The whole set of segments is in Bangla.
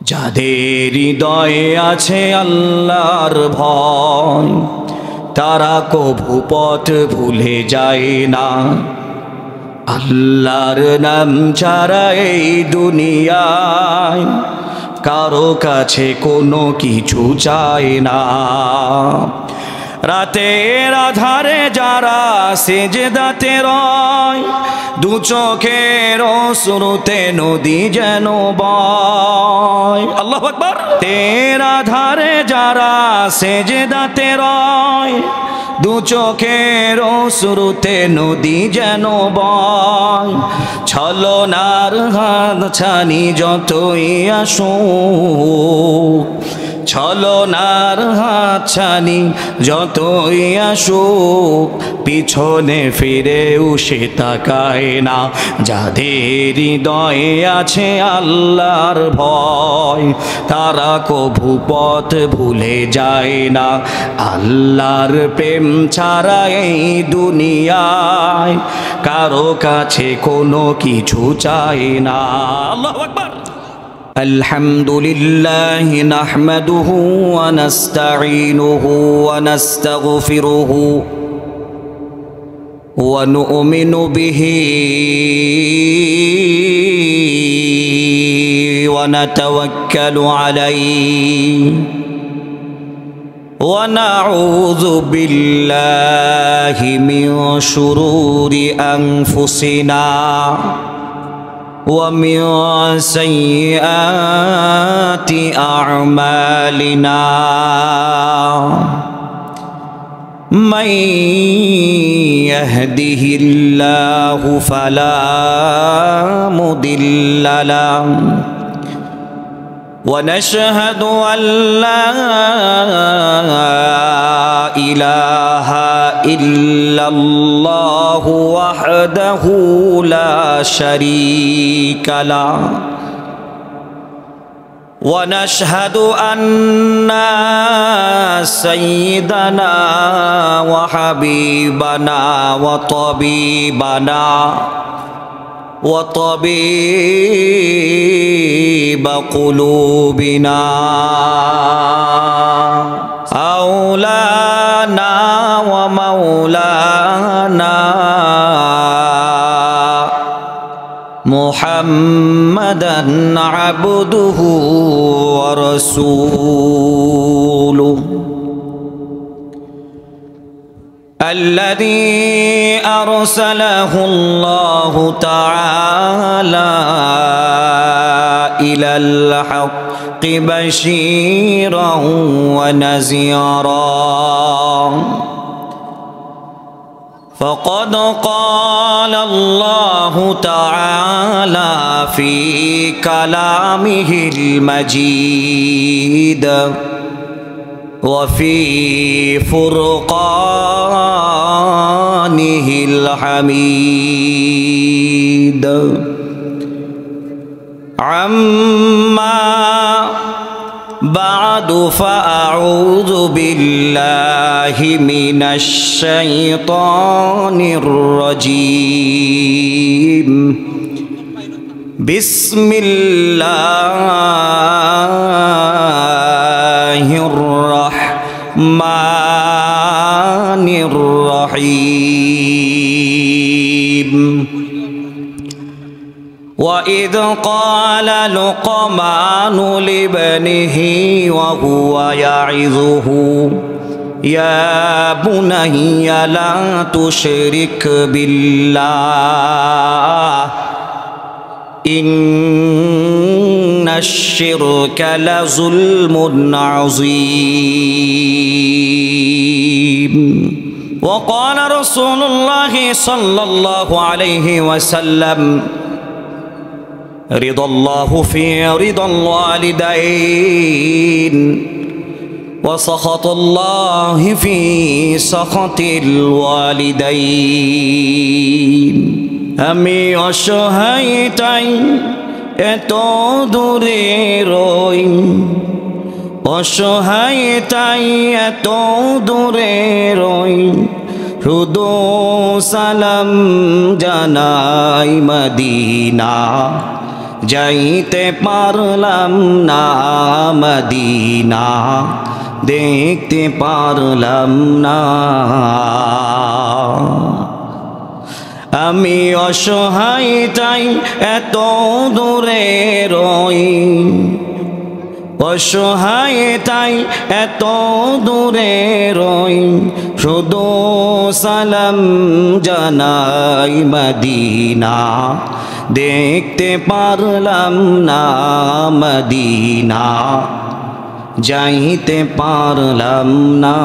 যাদের হৃদয়ে আছে আল্লাহর ভয় তারা কভু পথ ভুলে যায় না। আল্লাহর নাম ছাড়া এই দুনিয়ায় কারো কাছে কোনো কিছু চায় না। রাতের আধারে যারা সেজদাতে রয় দু চোখের অশ্রুতে নদী যেন বয়। আল্লাহু আকবার। তের আধারে যারা সেজদাতে রয় দু চোখের অশ্রুতে নদী যেন বয়। ছলনার হাত ছানি যতই আসুক, ছলনার হাত ছানি যতই আসুক, পিছনে ফিরেও সে তাকায় না। যাদের হৃদয়ে আছে আল্লাহর ভয় তারা কভু পথ ভুলে যায় না। আল্লাহর প্রেম ছাড়া এই দুনিয়ায় কারো কাছে কোনো কিছু চায় না। আল্লাহু আকবার। আলহামদুলিল্লাহ নাহমাদুহু ওয়া নাস্তাঈনুহু ওয়া নাস্তাগফিরুহু ওয়া নু'মিনু বিহি ওয়া নাতাওয়াক্কালু আলাইহি ওয়া নাউযু বিল্লাহি মিন শুরুরি আনফুসিনা ومن سيئات أعمالنا من يهده الله فلا مضل له ونشهد أن لا إله إلا الله وحده لا شريك له ونشهد أن سيدنا وحبيبنا وطبيب قلوبنا أولانا ومولانا محمدا عبده ورسوله الذي أرسله الله تعالى إلى الحق بشيرا ونذيرا فقد قال الله تعالى في كلامه المجيد وفي فرقانه الحميد عما بعد فأعوذ بالله من الشيطان الرجيم بسم الله الرحمن الرحيم وإذ قال لقمان لابنه وهو يعظه يا بني لا تشرك بالله إن الشرك لظلم عظيم وقال رسول الله صلى الله عليه وسلم رضا الله في رضا الوالدين وسخط الله في سخط الوالدين আমি অসহায় তাই এত দূরে রই অসহায় তাই এত দূরে রই শুধু সালাম জানাই মদিনা যাইতে পারলাম না মদিনা দেখতে পারলাম না আমি অসহায় তাই এত দূরে রই অসহায় তাই এত দূরে রই শুধু সালাম জানাই মদিনা দেখতে পারলাম না মদিনা যাইতে পারলাম না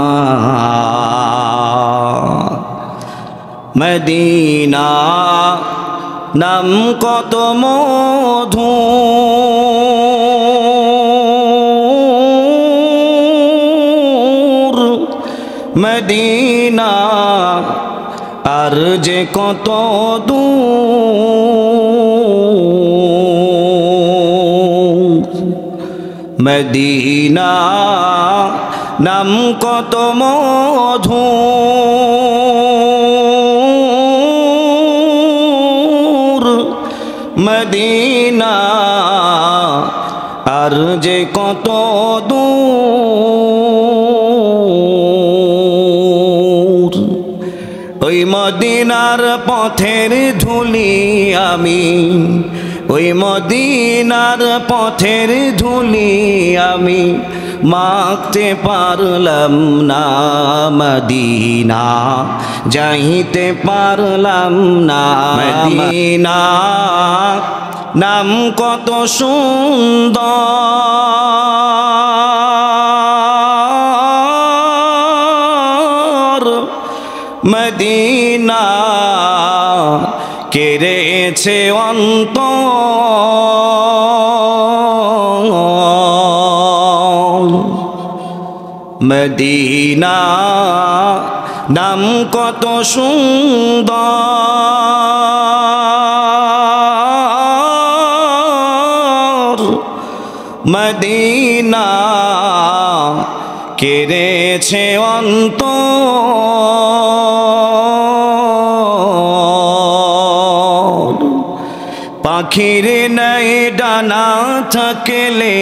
মদিনা নাম কত মধু মদিনা আর যে কত দূর মদিনা নাম কত মধু মদিনা আর যে কত দূর ওই মদিনার পথের ধুলি আমি ওই মদিনার পথের ধুলি আমি মাখতে পারলাম না মদিনা যাইতে পারলাম না মদিনা নাম কত সুন্দর মদিনা কেড়েছে অন্তর মদিনা নাম কত সুন্দর মদিনা কেড়েছে অন্তর পাখির নাই ডানা থাকলে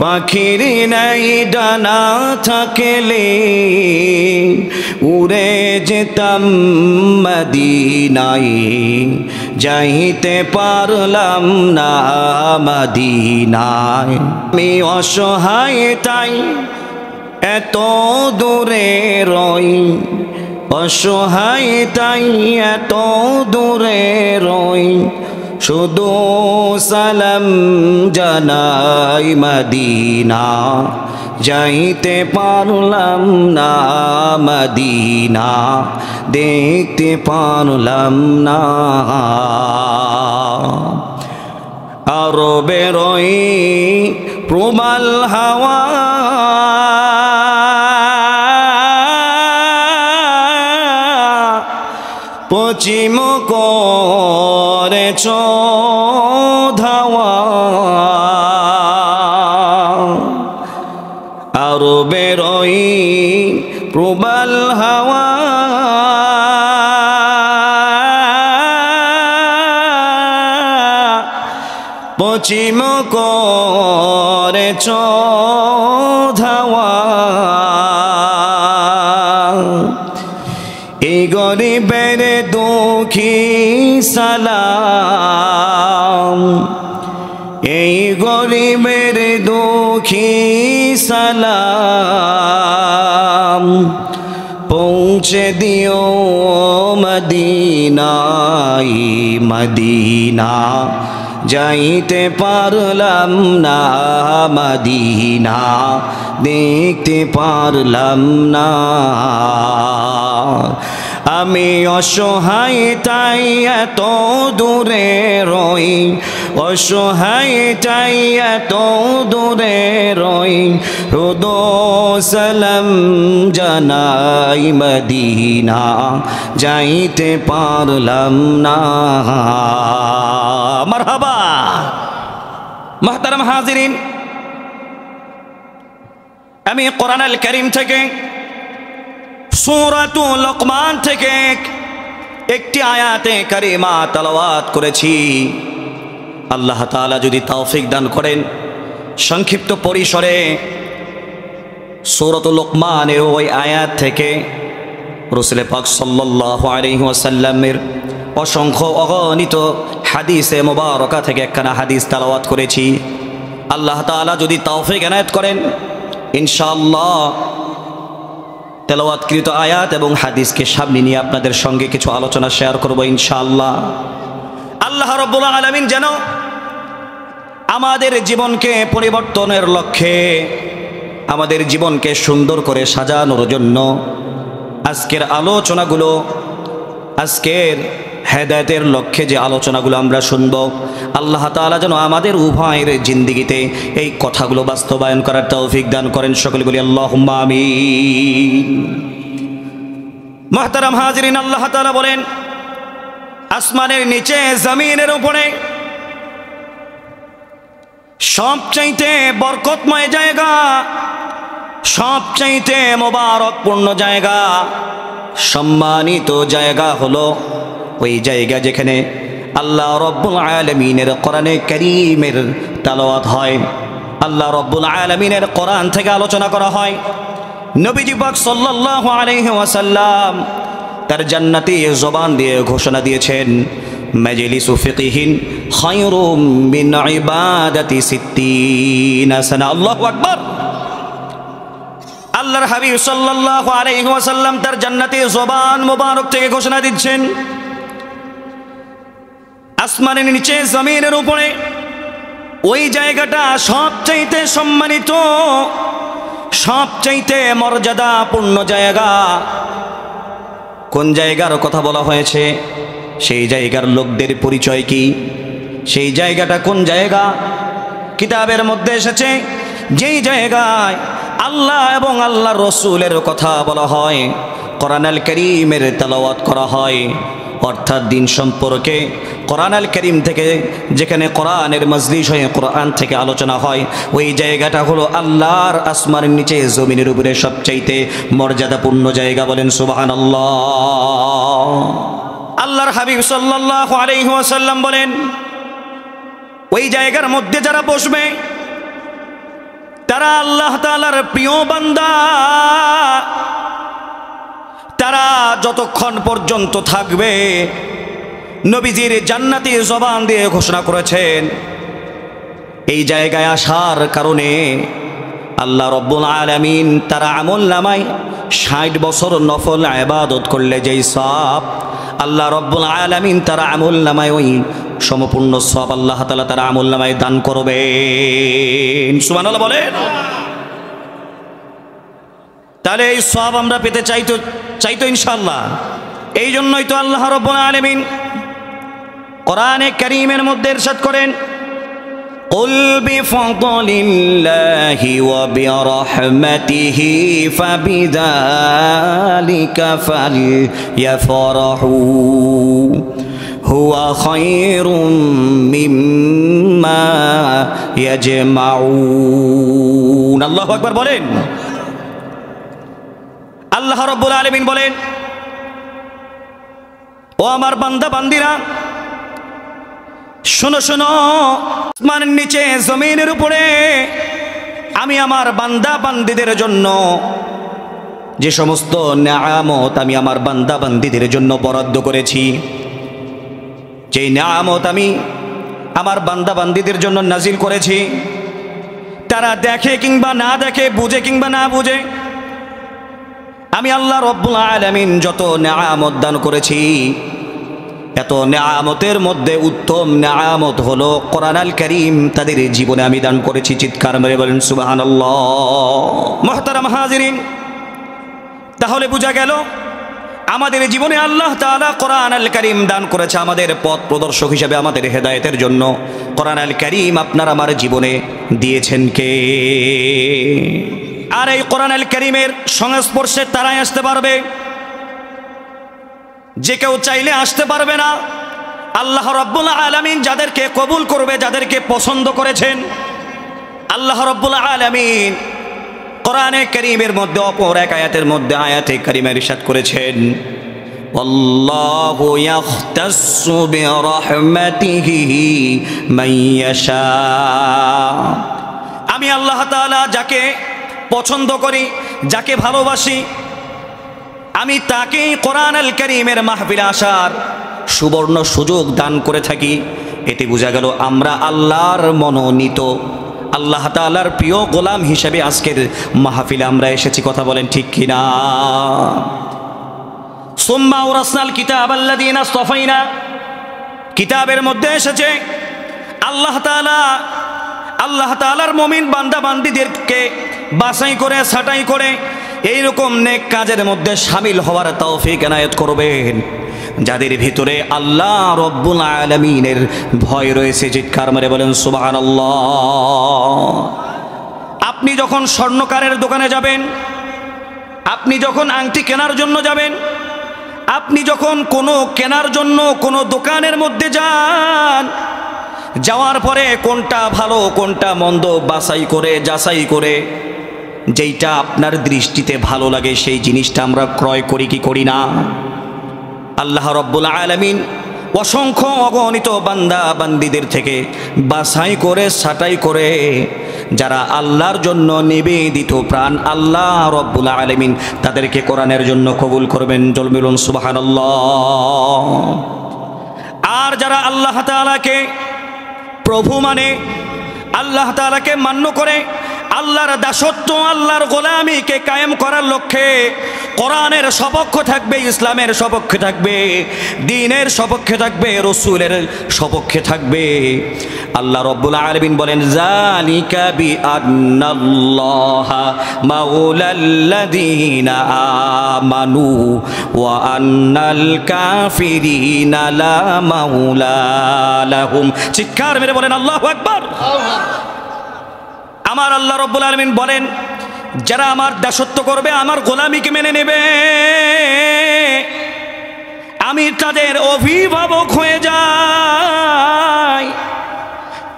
পাখির নাই ডানা থাকলে উড়ে যেতাম মদিনায় যাইতে পারলাম না মদিনায় আমি অসহায় তাই এত দূরে রই অসহায় তাই এত দূরে রই শুধু সালাম জানাই মদিনা যাইতে পারলাম না মদিনা দেখতে পারলাম না আরবে রই প্রবাল হাওয়া পশ্চিম করেছ ধাওয়া আরবে রই প্রবাল হাওয়া পশ্চিম করেছ ধাওয়া এই গরিবের দুঃখী সালাম এই গরিবের দুঃখী সালাম পৌঁছে দিও মদিনায় মদিনা যাইতে পারলাম না মদিনা দেখতে পারলাম না আমি অসহায় তাই এত দূরে রই অসহায় তাই এত দূরে রই রোদো সালাম জানাই মদিনা যাইতে পারলাম না মারহাবা মুহতারাম হাজিরিন আমি কোরআন আল কারীম থেকে সূরাতুল লুকমান থেকে একটি আয়াতে কারিমা তেলাওয়াত করেছি। আল্লাহ তাআলা যদি তৌফিক দান করেন সংক্ষিপ্ত পরিসরে সূরাতুল লুকমানের ওই আয়াত থেকে রাসূল পাক সাল্লাল্লাহু আলাইহি ওয়াসাল্লামের অসংখ্য অগণিত হাদিসে মুবারাকা থেকে একখানা হাদিস তেলাওয়াত করেছি। আল্লাহ তাআলা যদি তৌফিক এনায়েত করেন ইনশাআল্লাহ তেলাওয়াতকৃত আয়াত এবং হাদিসকে সামনে নিয়ে আপনাদের সঙ্গে কিছু আলোচনা শেয়ার করব ইনশাআল্লাহ। আল্লাহ রাব্বুল আলামিন যেন আমাদের জীবনকে পরিবর্তনের লক্ষ্যে, আমাদের জীবনকে সুন্দর করে সাজানোর জন্য আজকের আলোচনাগুলো, আজকের হেদায়েতের লক্ষ্যে যে আলোচনাগুলো আমরা শুনব, আল্লাহ তাআলা যেন আমাদের উভয়ের জিন্দেগিতে এই কথাগুলো বাস্তবায়ন করার তৌফিক দান করেন। সকলে বলি আল্লাহুম্মা আমিন। মুহতারাম হাজিরিন, আল্লাহ তাআলা বলেন আসমানের নিচে জমিনের উপরে সবচাইতে বরকতময় জায়গা, সবচাইতে মোবারকপূর্ণ জায়গা, সম্মানিত জায়গা হলো ওই জায়গা যেখানে আল্লাহ রব্বুল আলামিনের কোরআনে কারীমের তেলাওয়াত হয়, আল্লাহ রব্বুল আলামিনের কোরআন থেকে আলোচনা করা হয়। নবীজি পাক সাল্লাল্লাহু আলাইহি ওয়াসাল্লাম তার জান্নাতি জবান দিয়ে ঘোষণা দিয়েছেন, মাজলিসু ফিকহিন খায়রুম মিন ইবাদাতি 60 সানা। আল্লাহু আকবার। আল্লাহর হাবিব সাল্লাল্লাহু আলাইহি ওয়াসাল্লাম তার জান্নাতি জবান মোবারক থেকে ঘোষণা দিচ্ছেন, আসমানের নিচে জমিনের উপরে ওই জায়গাটা সবচাইতে সম্মানিত, সবচাইতে মর্যাদাপূর্ণ জায়গা। কোন জায়গার কথা বলা হয়েছে? সেই জায়গার লোকদের পরিচয় কি? সেই জায়গাটা কোন জায়গা? কিতাবের মধ্যে এসেছে যেই জায়গায় আল্লাহ এবং আল্লাহর রাসূলের কথা বলা হয়, কোরআন আল কারীমের তেলাওয়াত করা হয়, অর্থাৎ দিন সম্পর্কে কোরআন আল কারীম থেকে যেখানে কোরআনের মজলিস হয়, কোরআন থেকে আলোচনা হয়, ওই জায়গাটা হলো আল্লাহর আসমানের নিচে জমিনের উপরে সবচাইতে মর্যাদাপূর্ণ জায়গা। বলেন সুবহানাল্লাহ। আল্লাহর হাবিব সাল্লাল্লাহু আলাইহি ওয়াসাল্লাম বলেন, ওই জায়গার মধ্যে যারা বসবে তারা আল্লাহ তাআলার প্রিয় বান্দা। তারা যতক্ষণ পর্যন্ত থাকবে, নবীজির জান্নাতি জবান দিয়ে ঘোষণা করেছেন, এই জায়গায় আসার কারণে আল্লাহ রব্বুল আলামিন তার আমলনামায় 60 বছর নফল ইবাদত করলে যেই সওয়াব আল্লাহ রব্বুল আলামিন তার আমলনামায় ওই সম্পূর্ণ সওয়াব আল্লাহ তাআলা তার আমলনামায় দান করবেন। সুবহানাল্লাহ বলেন। তাহলে এই সওয়াব আমরা পেতে চাইতো ইনশাআল্লাহ। এই জন্যই তো আল্লাহ রাব্বুল আলামিন কোরআনে কারীমের মধ্যে ইরশাদ করেন, কুল বিফাদলিল্লাহি ওয়া বিরাহমাতিহি ফাবিযালিকা ফালইফরাহু হুয়া খায়রুম মিম্মা ইয়াজমাউন। আল্লাহু আকবার বলেন। আল্লাহ রাব্বুল আলামিন বলেন, ও আমার বান্দা বান্দিরা, শোনো শোনো, আসমানের নিচে জমিনের উপরে আমি আমার বান্দা বান্দিদের জন্য যে সমস্ত নিয়ামত আমি আমার বান্দা বান্দিদের জন্য বরাদ্দ করেছি, যেই নিয়ামত আমি আমার বান্দা বান্দিদের জন্য নাজিল করেছি, তারা দেখে কিংবা না দেখে, বুঝে কিংবা না বুঝে, আমি আল্লাহ রব্বুল আলামিন যত নিয়ামত দান করেছি, এত নিয়ামতের মধ্যে উত্তম নিয়ামত হলো কোরআন আল কারীম তাদের জীবনে আমি দান করেছি। চিৎকার মেরে বলেন সুবহানাল্লাহ। মুহতারাম হাজিরিন, তাহলে বোঝা গেল আমাদের জীবনে আল্লাহ তাআলা কোরআন আল কারীম দান করেছে আমাদের পথ প্রদর্শক হিসেবে, আমাদের হেদায়েতের জন্য। কোরআন আল কারীম আপনার আমার জীবনে দিয়েছেন কে? আর এই কোরআন আল কারীমের সংস্পর্শে তারাই আসতে পারবে, যে কেউ চাইলে আসতে পারবে না। আল্লাহ রাব্বুল আলামিন যাদেরকে কবুল করবে, যাদেরকে পছন্দ করেছেন, আল্লাহ রাব্বুল আলামিন কোরআনে কারীমের মধ্যে অপর এক আয়াতের মধ্যে আয়াতে কারীমা ইরশাদ করেছেন, আল্লাহু ইয়াখতাসসু বিরহমাতিহি মান ইয়াশা। আমি আল্লাহ তাআলা যাকে পছন্দ করি, যাকে ভালোবাসি, আমি তাকেই কোরআনুল কারীমের মাহফিলে আসার সুবর্ণ সুযোগ দান করে থাকি। এতে বোঝা গেল আমরা আল্লাহর মনোনীত, আল্লাহ তাআলার প্রিয় গোলাম হিসেবে আজকের মাহফিলে আমরা এসেছি। কথা বলেন ঠিক কিনা? সুম্মা আওরাসনাল কিতাব আল্লাযীনা ইসতাফাইনা, কিতাবের মধ্যে এসেছে আল্লাহ তাআলার মুমিন বান্দা বান্দীদেরকে বাছাই করে ছাঁটাই করে এইরকম নেক কাজের মধ্যে শামিল হওয়ার তৌফিক এনায়েত করবেন যাদের ভিতরে আল্লাহ রব্বুল আলামিনের ভয় রয়েছে। চিৎকার মেরে বলেন সুবহানাল্লাহ। আপনি যখন স্বর্ণকারের দোকানে যাবেন, আপনি যখন আংটি কেনার জন্য যাবেন, আপনি যখন কোনো কেনার জন্য কোনো দোকানের মধ্যে যান, যাওয়ার পরে কোনটা ভালো কোনটা মন্দ বাছাই করে যাচাই করে যেইটা আপনার দৃষ্টিতে ভালো লাগে সেই জিনিসটা আমরা ক্রয় করি কি করি না? আল্লাহ রব্বুল আলামিন অসংখ্য অগণিত বান্দা বান্দীদের থেকে বাছাই করে ছাঁটাই করে যারা আল্লাহর জন্য নিবেদিত প্রাণ, আল্লাহ রব্বুল আলামিন তাদেরকে কোরআনের জন্য কবুল করবেন। জল মিলুন সুবহানাল্লাহ। আর যারা আল্লাহ তাআলাকে প্রভু মানে, আল্লাহ তাআলাকে মান্য করে আল্লাহর দাসত্ব আল্লাহর গোলামিকে কায়েম করার লক্ষ্যে কোরআনের সপক্ষ থাকবে, ইসলামের সপক্ষে থাকবে, দ্বীনের সপক্ষে থাকবে, রাসূলের সপক্ষে থাকবে। আল্লাহ রাব্বুল আলামিন বলেন যালিকা বিআন্নাল্লাহা মাওলাল্লাযীনা আমানু ওয়া আন্নাল কাফিরিনা লা মাওলা লাহুম। চিৎকার মেরে বলেন আল্লাহু আকবার। আমার আল্লাহ রব্বুল আলামিন বলেন যারা আমার দাসত্ব করবে, আমার গোলামিকে মেনে নেবে, আমি তাদের অভিভাবক হয়ে যাই।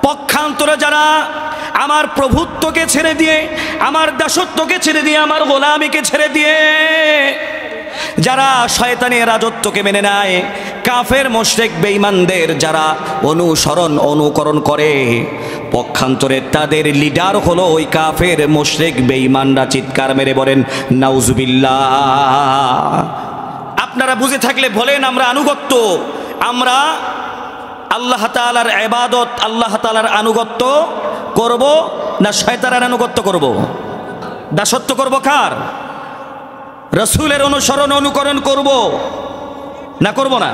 পক্ষান্তরে যারা আমার প্রভুত্বকে ছেড়ে দিয়ে, আমার দাসত্বকে ছেড়ে দিয়ে, আমার গোলামিকে ছেড়ে দিয়ে যারা শয়তানের রাজত্বকে মেনে নেয়, কাফের মুশরিক বেঈমানদের যারা অনুসরণ অনুকরণ করে, পক্ষান্তরে তাদের লিডার হলো ওই কাফের মুশরিক বেঈমানরা। চিৎকার মেরে বলেন নাউজুবিল্লাহ। আপনারা বুঝে থাকলে বলেন আমরা আনুগত্য, আমরা আল্লাহ তাআলার ইবাদত, আল্লাহ তাআলার আনুগত্য করব না শয়তানের আনুগত্য করব? দাসত্ব করব কার? রাসূলের অনুসরণ অনুকরণ করব না করব না?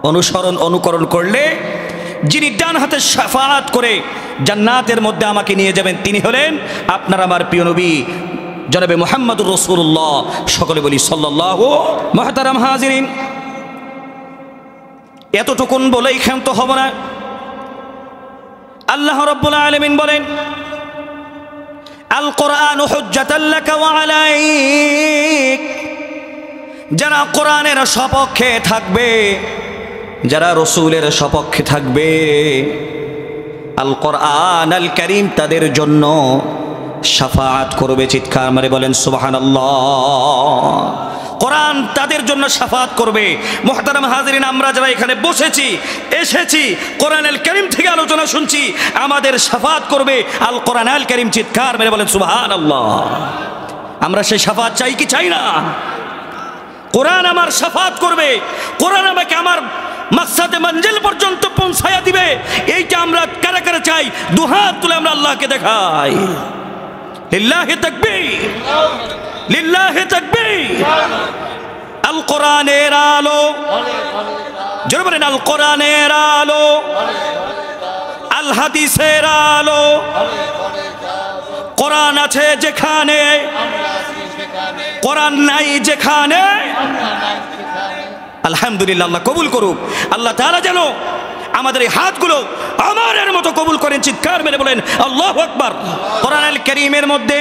অনুসরণ অনুকরণ করলে যিনি ডান হাতে শাফাআত করে জান্নাতের মধ্যে আমাকে নিয়ে যাবেন তিনি হলেন আপনার আমার প্রিয় নবী জনাবে মুহাম্মদুর রাসূলুল্লাহ। সকলে বলি সাল্লাল্লাহু। মুহতারাম হাজিরিন, এতটুকুন বলেই ক্ষান্ত হব না। আল্লাহ রাব্বুল আলামিন বলেন আল কোরআনু হুজ্জাতাল লাকা ওয়া আলাইক। যারা কোরআনের সপক্ষে থাকবে, যারা রাসূলের সপক্ষে থাকবে, আল কোরআন আল কারীম তাদের জন্য শাফাআত করবে। চিৎকার মারে বলেন সুবহানাল্লাহ। কোরআন তাদের জন্য শাফাআত করবে। মুহতারাম হাজিরিন, আমরা যারা এখানে বসেছি, এসেছি, কোরআনুল কারীম থেকে আলোচনা শুনছি, আমাদের শাফাআত করবে আল কোরআনুল কারীম। চিৎকার মেরে বলেন সুবহানাল্লাহ। আমরা সেই শাফাআত চাই কি চাই না? কোরআন আমার শাফাআত করবে, কোরআন আমাকে আমার মাকসাদে মঞ্জিল পর্যন্ত পৌঁছায়া দিবে, এইটা আমরা কারা কারা চাই? দুহাত তুলে আমরা আল্লাহকে দেখাই। লিল্লাহি তাকবীর, লিল্লাহি তাকবীর। আল কোরআনের আলো, জোরে বলেন আল কোরআনের আলো, আল হাদিসের আলো। কোরআন আছে যেখানে, কোরআন নাই যেখানে। আলহামদুলিল্লাহ, আল্লাহ কবুল করুক। আল্লাহ তাআলা যেন আমাদের এই হাতগুলো আমারের মতো কবুল করেন। চিৎকার মেরে বলেন আল্লাহু আকবার। কোরআনুল কারীমের মধ্যে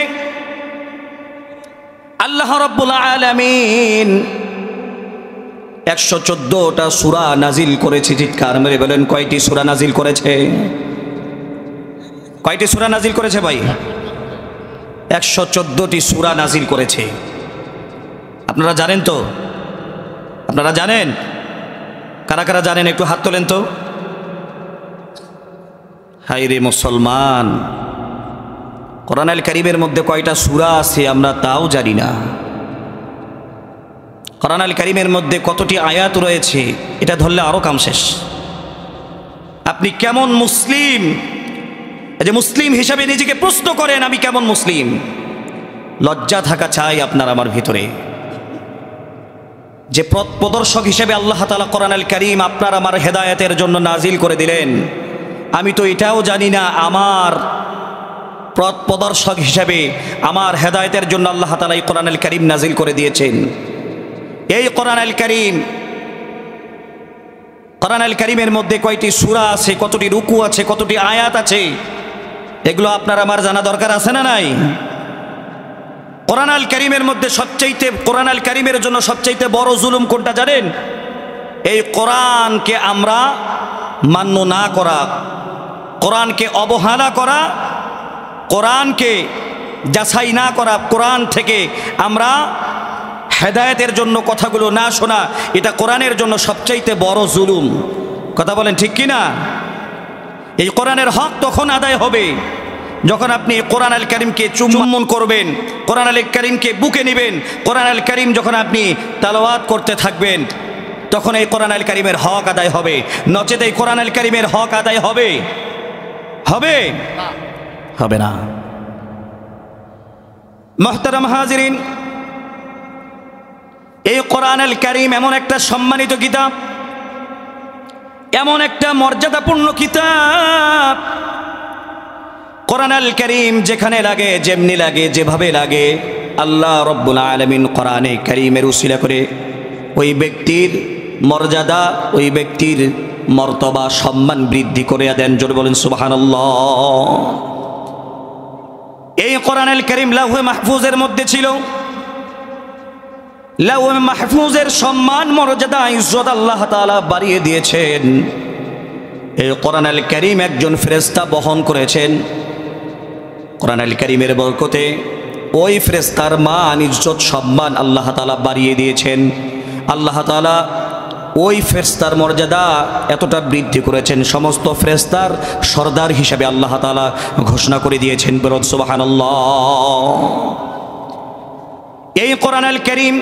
আল্লাহ রাব্বুল আলামিন 114টা সূরা নাজিল করেছে। চিৎকার মেরে বলেন কয়টি সূরা নাজিল করেছে? কয়টি সূরা নাজিল করেছে ভাই? 114টি সূরা নাজিল করেছে। আপনারা জানেন তো আপনারা জানেন? কারা কারা জানেন একটু হাত তোলেন তো। হায় রে মুসলমান, কোরআন আল কারীমের মধ্যে কয়টা সূরা আছে আমরা তাও জানি না। কোরআন আল কারীমের মধ্যে কতটি আয়াত রয়েছে এটা ধরলে আরো কাম শেষ। আপনি কেমন মুসলিম, এই যে মুসলিম হিসাবে নিজেকে প্রশ্ন করেন, আমি কেমন মুসলিম? লজ্জা থাকা চাই আপনার আমার ভিতরে। যে পথ প্রদর্শক হিসেবে আল্লাহ তাআলা কোরআন আল কারীম আপনার আমার হেদায়েতের জন্য নাজিল করে দিলেন, আমি তো এটাও জানি না আমার পথ প্রদর্শক হিসেবে আমার হেদায়েতের জন্য আল্লাহ তাআলা এই কোরআন আল কারীম নাজিল করে দিয়েছেন। এই কোরআন আল কারীমের মধ্যে কয়টি সূরা আছে, কতটি রুকু আছে, কতটি আয়াত আছে, এগুলো আপনার আমার জানা দরকার আছে না নাই? কোরআন আল কারীমের মধ্যে কোরআন আল কারীমের জন্য সবচাইতে বড় জুলুম কোনটা জানেন? এই কোরআনকে আমরা মান্য না করা, কোরআনকে অবহেলা করা, কোরআনকে যাচাই না করা, কোরআন থেকে আমরা হেদায়েতের জন্য কথাগুলো না শোনা, এটা কোরআনের জন্য সবচাইতে বড় জুলুম। কথা বলেন ঠিক কি না? এই কোরআনের হক তখন আদায় হবে যখন আপনি কোরআন আল কারীমকে চুম্বন করবেন, কোরআন আল কারীমকে বুকে নেবেন, কোরআন আল কারীম যখন আপনি তেলাওয়াত করতে থাকবেন, তখন এই কোরআন আল কারীমের হক আদায় হবে। নচেত এই কোরআন আল কারীমের হক আদায় হবে হবে না। মুহতারাম হাজিরিন, এই কোরআন আল কারীম এমন একটা সম্মানিত কিতাব, এমন একটা মর্যাদাপূর্ণ কিতাব। কোরআন আল কারীম যেখানে লাগে, যেমনি লাগে, যেভাবে লাগে, আল্লাহ রব্বুল আলামিন কোরআনে কারীমের উসিলা করে ওই ব্যক্তির মর্যাদা, ওই ব্যক্তির মর্তবা, সম্মান বৃদ্ধি করে দেন। জোরে বলেন সুবহানাল্লাহ। এই কোরআন আল কারীম লাউহে মাহফুজের মধ্যে ছিল। লাউহে মাহফুজের সম্মান, মর্যাদা, ইজ্জত আল্লাহ তাআলা বাড়িয়ে দিয়েছেন। এই কোরআন আল কারীম একজন ফেরেশতা বহন করেছেন। কোরআন আল কারীমের বরকতে ওই ফেরেশতার মান, ইজ্জত, সম্মান আল্লাহ তাআলা বাড়িয়ে দিয়েছেন। আল্লাহ তাআলা ওই ফেরেশতার মর্যাদা এতটা বৃদ্ধি করেছেন, সমস্ত ফেরেশতার সরদার হিসেবে আল্লাহ তাআলা ঘোষণা করে দিয়েছেন। বলুন সুবহানাল্লাহ। এই কোরআন আল কারীম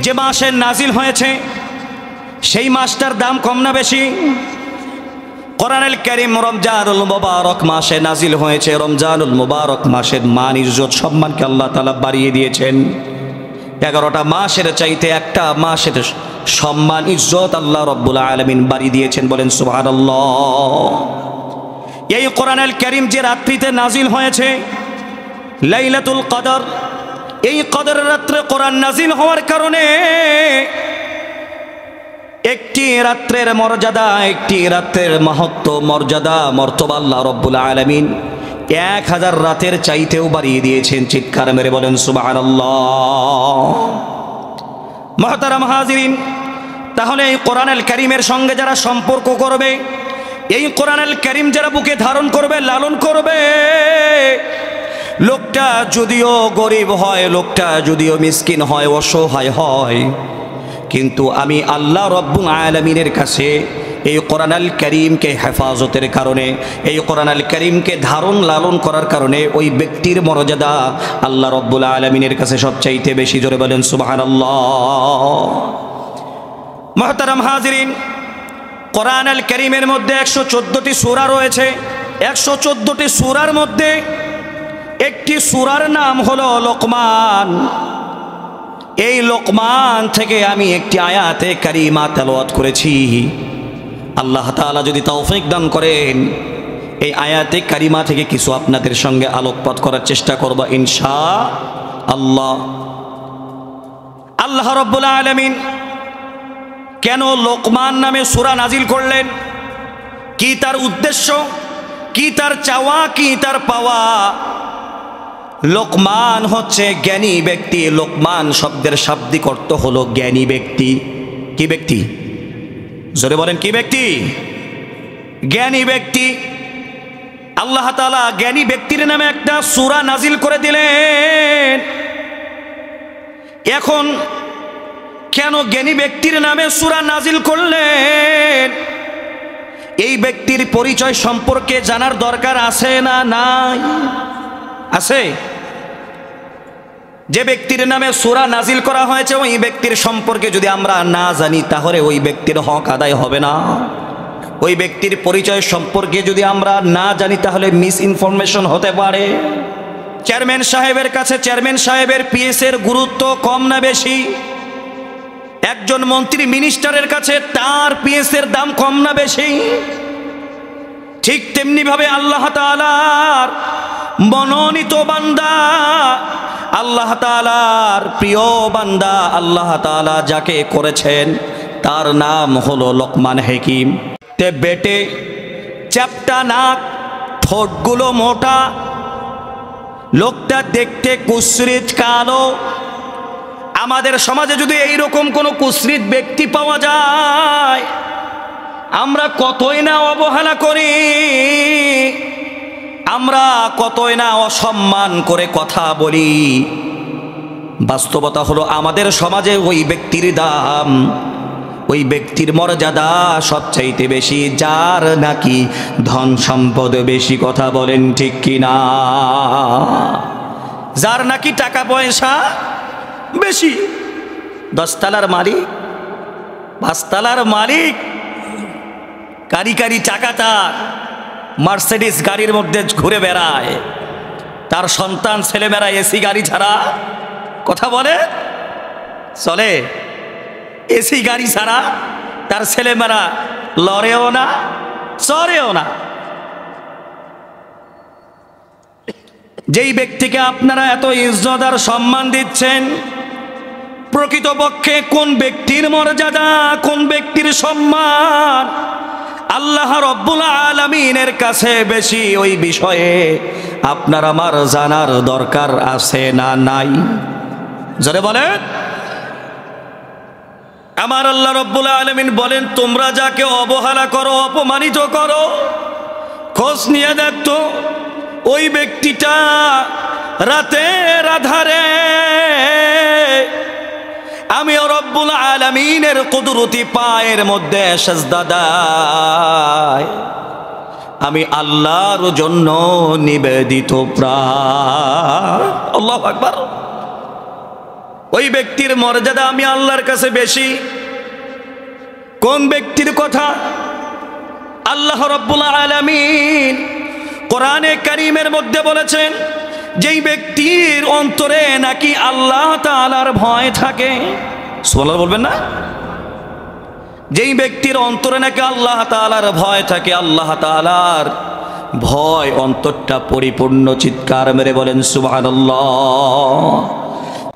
যে মাসে নাজিল হয়েছে সেই মাসটার দাম কম না বেশি? কোরআন আল কারীম রমজানুল মুবারক মাসে নাজিল হয়েছে। রমজানুল মুবারক মাসের মান, ইজ্জত, সম্মানকে আল্লাহ তাআলা বাড়িয়ে দিয়েছেন। 11টা মাসের চাইতে একটা মাসের সম্মান, ইজ্জত আল্লাহ রব্বুল আলামিন বাড়িয়ে দিয়েছেন। বলেন সুবহানাল্লাহ। এই কোরআন আল কারীম যে রাত্রিতে নাজিল হয়েছে, লাইলাতুল কদর, এই কদরের রাত্রে কোরআন নাজিল হওয়ার কারণে একটি রাত্রের মর্যাদা, একটি রাত্রের মাহাত্ম্য, মর্যাদা, মর্তবা আল্লাহ রব্বুল আলামিন 1000 রাতের চাইতেও বাড়িয়ে দিয়েছেন। চিৎকার মেরে বলেন সুবহানাল্লাহ। মুহতারাম হাজিরিন, তাহলে এই কোরআন আল কারীমের সঙ্গে যারা সম্পর্ক করবে, এই কোরআন আল কারীম যারা বুকে ধারণ করবে, লালন করবে, লোকটা যদিও গরিব হয়, লোকটা যদিও মিসকিন হয়, অসহায় হয়, কিন্তু আমি আল্লাহ রব্বুল আলামিনের কাছে এই কোরআন আল কারীমকে হেফাজতের কারণে, এই কোরআন আল কারীমকে ধারণ লালন করার কারণে ওই ব্যক্তির মর্যাদা আল্লাহ রব্বুল আলামিনের কাছে সবচাইতে বেশি। জোরে বলেন সুবহানাল্লাহ। মুহতারাম হাজিরিন, কোরআন আল কারীমের মধ্যে 114টি সূরা রয়েছে। 114টি সূরার মধ্যে একটি সূরার নাম হলো লোকমান। এই লোকমান থেকে আমি একটি আয়াতে কারিমা তেলাওয়াত করেছি। আল্লাহ তাআলা যদি তৌফিক দান করেন, এই আয়াতে কারিমা থেকে কিছু আপনাদের সঙ্গে আলোকপাত করার চেষ্টা করব ইনশাআল্লাহ। আল্লাহ রাব্বুল আলামিন কেন লোকমান নামে সূরা নাজিল করলেন? কি তার উদ্দেশ্য, কি তার চাওয়া, কি তার পাওয়া? লোকমান হচ্ছে জ্ঞানী ব্যক্তি। লোকমান শব্দের শাব্দিক অর্থ হলো জ্ঞানী ব্যক্তি। কি ব্যক্তি? জোরে বলেন, কি ব্যক্তি? জ্ঞানী ব্যক্তি। আল্লাহ তাআলা জ্ঞানী ব্যক্তির নামে একটা সূরা নাজিল করে দিলেন। এখন কেন জ্ঞানী ব্যক্তির নামে সূরা নাজিল করলেন? এই ব্যক্তির পরিচয় সম্পর্কে জানার দরকার আছে না নাই? আছে। যে ব্যক্তির নামে সূরা নাজিল করা হয়েছে ওই ব্যক্তির সম্পর্কে যদি আমরা না জানি তাহলে ওই ব্যক্তির হক আদায় হবে না। ওই ব্যক্তির পরিচয় সম্পর্কে যদি আমরা না জানি তাহলে মিস ইনফরমেশন হতে পারে। চেয়ারম্যান সাহেবের কাছে চেয়ারম্যান সাহেবের পিএসের গুরুত্ব কম না বেশি? একজন মন্ত্রী মিনিস্টারের কাছে তার পিএসের দাম কম না বেশি? ঠিক তেমনি ভাবে আল্লাহ তাআলার মনোনীত বান্দা, আল্লাহ তাআলার প্রিয় বান্দা, আল্লাহ তাআলা যাকে করেছেন তার নাম হলো লোকমান হাকিম। তে বেটে চ্যাপ্টা নাক, ঠোঁটগুলো মোটা, লোকটা দেখতে কুৎসিত কালো। আমাদের সমাজে যদি এইরকম কোনো কুৎসিত ব্যক্তি পাওয়া যায় আমরা কতই না অবহেলা করি, আমরা কতই না অসম্মান করে কথা বলি। বাস্তবতা হলো আমাদের সমাজে ওই ব্যক্তির দাম, ওই ব্যক্তির মর্যাদা সবচাইতে বেশি যার নাকি ধন সম্পদ বেশি। কথা বলেন ঠিক কিনা? যার নাকি টাকা পয়সা বেশি, 10 তলার মালিক, 5 তলার মালিক, কারি কারি টাকা তার, মার্সিডিজ গাড়ির মধ্যে ঘুরে বেড়ায়, তার সন্তান ছেলেমেয়েরা এসি গাড়ি ছাড়া কথা বলে চলে, এসি গাড়ি ছাড়া তার ছেলেমেয়েরা লড়েও না চড়েও না। যেই ব্যক্তিকে আপনারা এত ইজ্জত আর সম্মান দিচ্ছেন, প্রকৃতপক্ষে কোন ব্যক্তির মর্যাদা, কোন ব্যক্তির সম্মান আল্লাহ রব্বুল আলামিনের কাছে বেশি, ওই বিষয়ে আপনার আমার জানার দরকার আছে না নাই? জোরে বলেন। আমার আল্লাহ রব্বুল আলামিন বলেন, তোমরা যাকে অবহেলা করো, অপমানিত করো, খোঁজ নিয়ে দেখতো ওই ব্যক্তিটা রাতের আধারে আমি রব্বুল আলামিনের কুদরতি পায়ের মধ্যে সিজদা দেয়, আমি আল্লাহর জন্য নিবেদিত প্রাণ। আল্লাহু আকবার। ওই ব্যক্তির মর্যাদা আমি আল্লাহর কাছে বেশি। কোন ব্যক্তির কথা? আল্লাহ রব্বুল আলামিন কোরআনে কারীমের মধ্যে বলেছেন, যেই ব্যক্তির অন্তরে নাকি আল্লাহ তাআলার ভয় থাকে, সুবহানাল্লাহ বলবেন না? যেই ব্যক্তির অন্তরে নাকি আল্লাহ তাআলার ভয় থাকে, আল্লাহ তাআলার ভয় অন্তরটা পরিপূর্ণ, চিৎকার মেরে বলেন সুবহানাল্লাহ।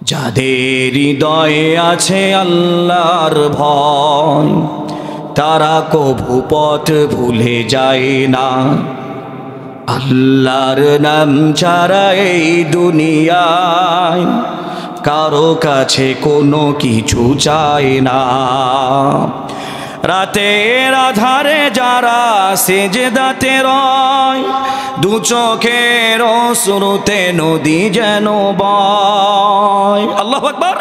যাদের হৃদয়ে আছে আল্লাহর ভয় তারা কভু পথ ভুলে যায় না। আল্লাহর নাম ছাড়া এই দুনিয়ায় কারো কাছে কোনো কিছু চায় না। রাতের আধারে যারা সেজদাতে রয়, দু চোখের অশ্রুতে নদী যেন বয়। আল্লাহু আকবার।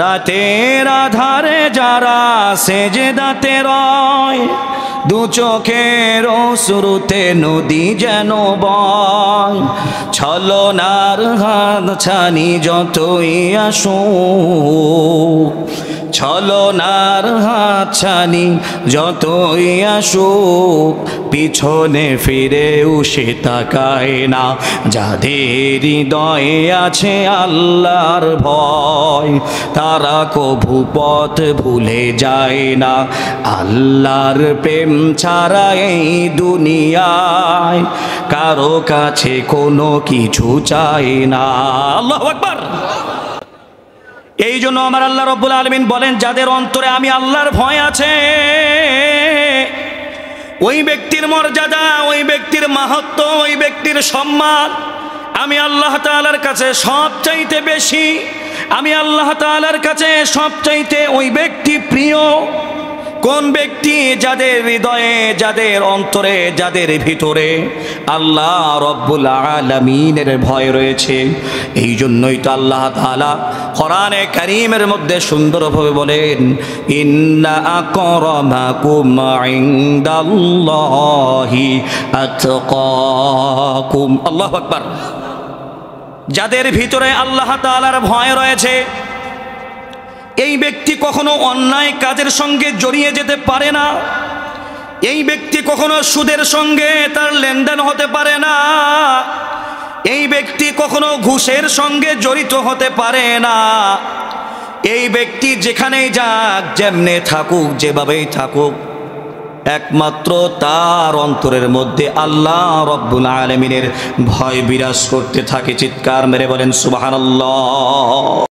রাতের আধারে যারা সেজদাতে রয়, দু চোখের অশ্রুতে নদী যেন বয়। ছলনার হাত ছানি যতই আসুক, ছলনার হাত ছানি যতই আসুক, পিছনে ফিরেও সে তাকায় না। যাদের হৃদয়ে আছে আল্লাহর ভয় তারা কভু পথ ভুলে যায় না। আল্লাহর প্রেম ছাড়া এই দুনিয়ায় কারো কাছে কোনো কিছু চায় না। আল্লাহু আকবার। এই জন্য আমার আল্লাহ রব্বুল আলামিন বলেন, যাদের অন্তরে আমি আল্লাহর ভয় আছে ওই ব্যক্তির মর্যাদা, ওই ব্যক্তির মাহাত্ম্য, ওই ব্যক্তির সম্মান আমি আল্লাহ তাআলার কাছে সবচাইতে বেশি। আমি আল্লাহ তাআলার কাছে সবচাইতে ওই ব্যক্তি প্রিয়। কোন ব্যক্তি যাদের হৃদয়ে, যাদের অন্তরে, যাদের ভিতরে আল্লাহ রব্বুল আলামিনের ভয় রয়েছে। এই জন্যই তো আল্লাহ তাআলা কোরআনে কারীমের মধ্যে সুন্দরভাবে বলেন, ইন্না আকরামাকুম ইনদাল্লাহি আতকাকুম। আল্লাহু আকবার। যাদের ভিতরে আল্লাহ তাআলার ভয় রয়েছে, এই ব্যক্তি কখনো অন্যায় কাজের সঙ্গে জড়িয়ে যেতে পারে না। এই ব্যক্তি কখনো সুদের সঙ্গে তার লেনদেন হতে পারে না। এই ব্যক্তি কখনো ঘুষের সঙ্গে জড়িত হতে পারে না। এই ব্যক্তি যেখানেই যাক, যেমনে থাকুক, যেভাবেই থাকুক, একমাত্র তার অন্তরের মধ্যে আল্লাহ রব্বুল আলামিনের ভয় বিরাজ করতে থাকে। চিৎকার মেরে বলেন সুবহানাল্লাহ।